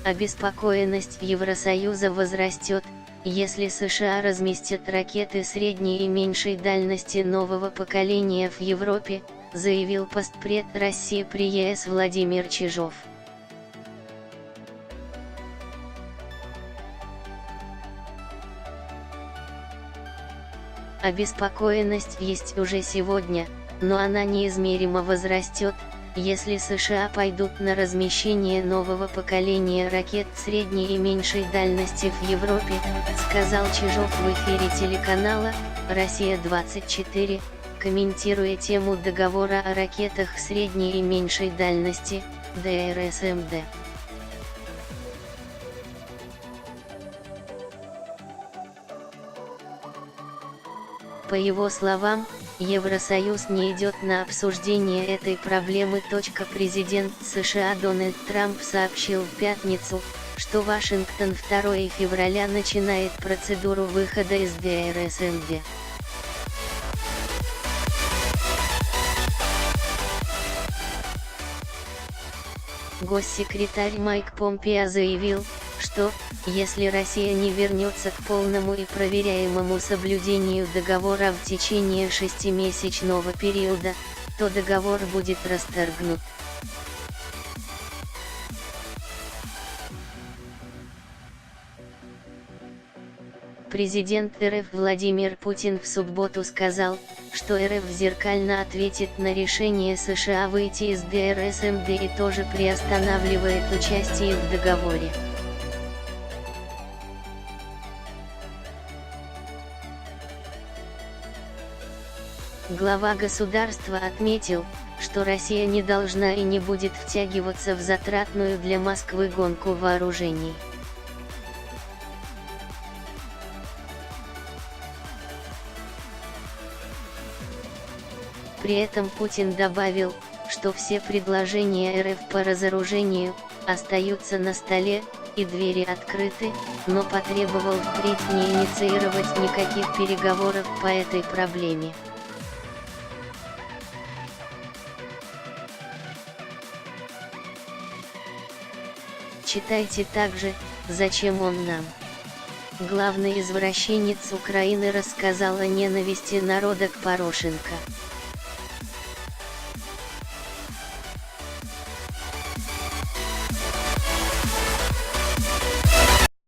Обеспокоенность Евросоюза возрастет, если США разместят ракеты средней и меньшей дальности нового поколения в Европе, заявил постпред России при ЕС Владимир Чижов. Обеспокоенность есть уже сегодня, но она неизмеримо возрастет, если США пойдут на размещение нового поколения ракет средней и меньшей дальности в Европе, сказал Чижов в эфире телеканала «Россия-24», комментируя тему договора о ракетах средней и меньшей дальности, ДРСМД. По его словам, Евросоюз не идет на обсуждение этой проблемы. Президент США Дональд Трамп сообщил в пятницу, что Вашингтон 2 февраля начинает процедуру выхода из ДРСМД. Госсекретарь Майк Помпео заявил, что, если Россия не вернется к полному и проверяемому соблюдению договора в течение 6-месячного периода, то договор будет расторгнут. Президент РФ Владимир Путин в субботу сказал, что РФ зеркально ответит на решение США выйти из ДРСМД и тоже приостанавливает участие в договоре. Глава государства отметил, что Россия не должна и не будет втягиваться в затратную для Москвы гонку вооружений. При этом Путин добавил, что все предложения РФ по разоружению остаются на столе, и двери открыты, но потребовал впредь не инициировать никаких переговоров по этой проблеме. Читайте также, зачем он нам. Главный извращенец Украины рассказал о ненависти народа к Порошенко.